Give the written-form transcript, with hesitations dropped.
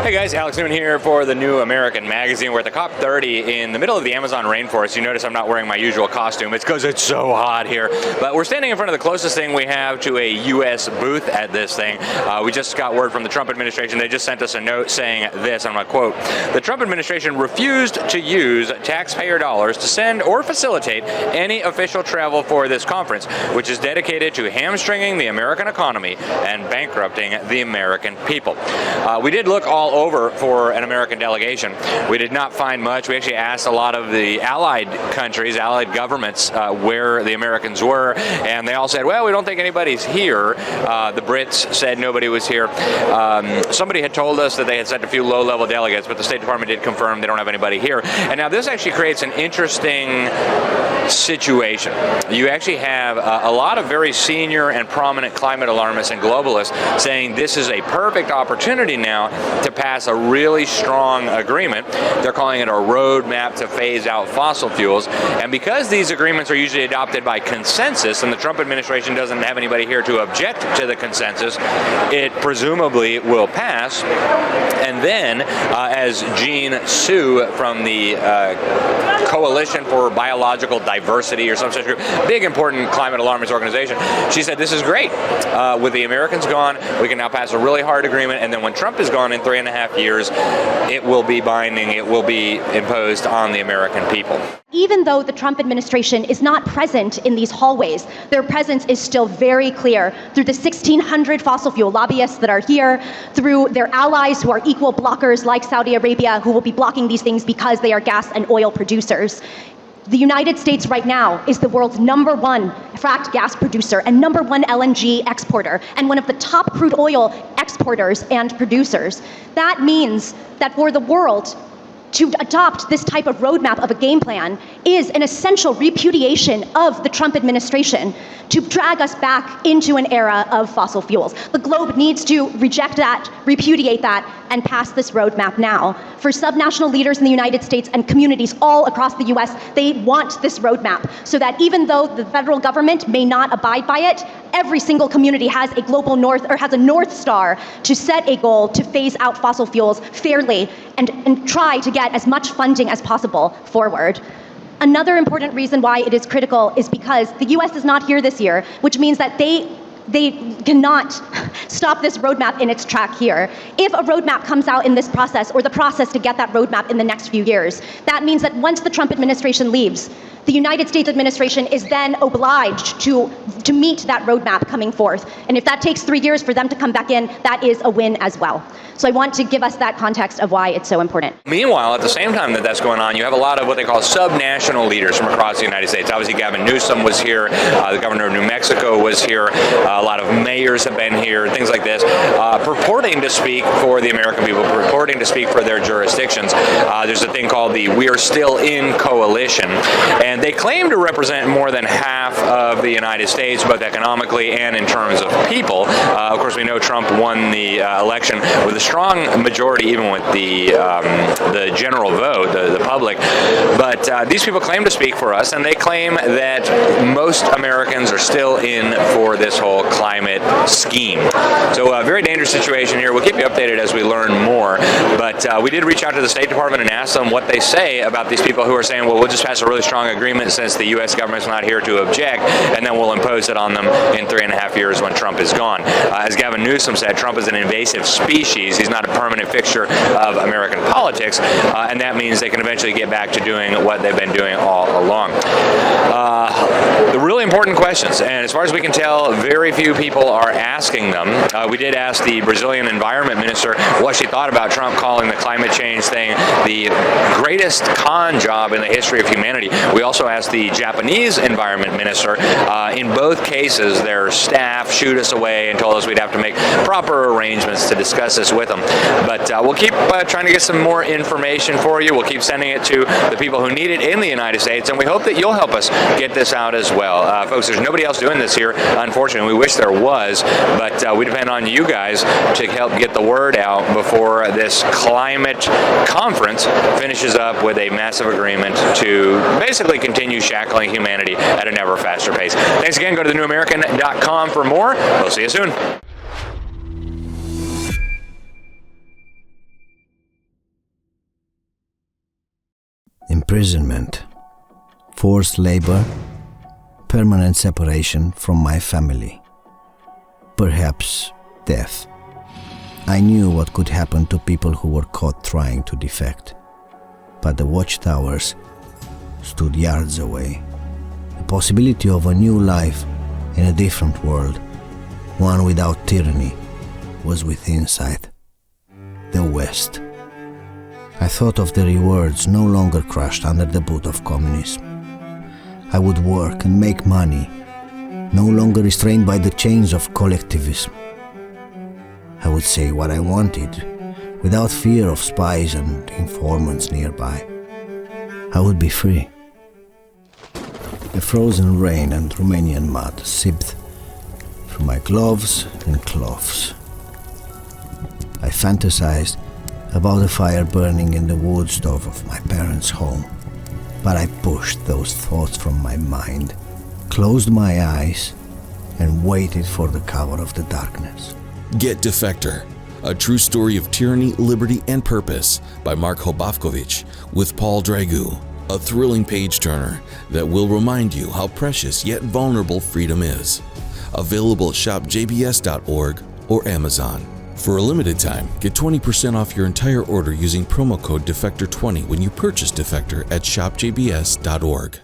Hey guys, Alex Newman here for the New American Magazine. We're at the COP30 in the middle of the Amazon rainforest. You notice I'm not wearing my usual costume. It's because it's so hot here. But we're standing in front of the closest thing we have to a U.S. booth at this thing. We just got word from the Trump administration. They just sent us a note saying this, I'm going to quote, "The Trump administration refused to use taxpayer dollars to send or facilitate any official travel for this conference, which is dedicated to hamstringing the American economy and bankrupting the American people." We did look all over for an American delegation. We did not find much. We actually asked a lot of the allied countries, allied governments, where the Americans were, and they all said, well, we don't think anybody's here. The Brits said nobody was here. Somebody had told us that they had sent a few low-level delegates, but the State Department did confirm they don't have anybody here. And now this actually creates an interesting situation. You actually have a lot of very senior and prominent climate alarmists and globalists saying this is a perfect opportunity now to pass a really strong agreement. They're calling it a roadmap to phase out fossil fuels. And because these agreements are usually adopted by consensus, and the Trump administration doesn't have anybody here to object to the consensus, it presumably will pass. And then, as Jean Sue from the Coalition for Biological Diversity or some such group, big important climate alarmist organization, she said this is great. With the Americans gone, we can now pass a really hard agreement, and then when Trump is gone in 3.5 years, it will be binding, it will be imposed on the American people. Even though the Trump administration is not present in these hallways, their presence is still very clear through the 1,600 fossil fuel lobbyists that are here, through their allies who are equal blockers like Saudi Arabia, who will be blocking these things because they are gas and oil producers. The United States right now is the world's #1 fracked gas producer and #1 LNG exporter and one of the top crude oil exporters and producers. That means that for the world to adopt this type of roadmap of a game plan is an essential repudiation of the Trump administration to drag us back into an era of fossil fuels. The globe needs to reject that, repudiate that, and pass this roadmap now. For subnational leaders in the United States and communities all across the US, they want this roadmap so that even though the federal government may not abide by it, every single community has a global north, or has a North Star to set a goal to phase out fossil fuels fairly and try to get as much funding as possible forward. Another important reason why it is critical is because the US is not here this year, which means that they cannot stop this roadmap in its track here. If a roadmap comes out in this process, or the process to get that roadmap in the next few years, that means that once the Trump administration leaves, the United States administration is then obliged to meet that roadmap coming forth. And if that takes 3 years for them to come back in, that is a win as well. So I want to give us that context of why it's so important. Meanwhile, at the same time that that's going on, you have a lot of what they call subnational leaders from across the United States. Obviously, Gavin Newsom was here, the governor of New Mexico was here, a lot of mayors have been here, things like this, purporting to speak for the American people, purporting to speak for their jurisdictions. There's a thing called the We're Still In Coalition, and they claim to represent more than half of the United States, both economically and in terms of people. Of course, we know Trump won the election with a strong majority, even with the general vote, the public. But these people claim to speak for us, and they claim that most Americans are still in for this whole climate scheme. So a very dangerous situation here. We'll keep you updated as we learn more. But we did reach out to the State Department and ask them what they say about these people who are saying, well, we'll just pass a really strong agreement since the U.S. government's not here to object, and then we'll impose it on them in 3.5 years when Trump is gone. As Gavin Newsom said, Trump is an invasive species. He's not a permanent fixture of American politics, and that means they can eventually get back to doing what they've been doing all along. The really important questions, and as far as we can tell, very few people are asking them. We did ask the Brazilian environment minister what she thought about Trump calling the climate change thing the greatest con job in the history of humanity. We also also asked the Japanese environment minister. In both cases, their staff shooed us away and told us we'd have to make proper arrangements to discuss this with them. But we'll keep trying to get some more information for you. We'll keep sending it to the people who need it in the United States, and we hope that you'll help us get this out as well. Folks, there's nobody else doing this here, unfortunately. We wish there was, but we depend on you guys to help get the word out before this climate conference finishes up with a massive agreement to basically continue shackling humanity at an ever faster pace. Thanks again. Go to thenewamerican.com for more. We'll see you soon. Imprisonment, forced labor, permanent separation from my family, perhaps death. I knew what could happen to people who were caught trying to defect, but the watchtowers stood yards away. The possibility of a new life in a different world, one without tyranny, was within sight. The West. I thought of the rewards no longer crushed under the boot of communism. I would work and make money, no longer restrained by the chains of collectivism. I would say what I wanted, without fear of spies and informants nearby. I would be free. The frozen rain and Romanian mud sipped through my gloves and cloths. I fantasized about the fire burning in the wood stove of my parents' home, but I pushed those thoughts from my mind, closed my eyes, and waited for the cover of the darkness. Get Defector, a true story of tyranny, liberty, and purpose by Mark Hobafkovich with Paul Dragu, a thrilling page-turner that will remind you how precious yet vulnerable freedom is. Available at shopjbs.org or Amazon. For a limited time, get 20% off your entire order using promo code DEFECTOR20 when you purchase Defector at shopjbs.org.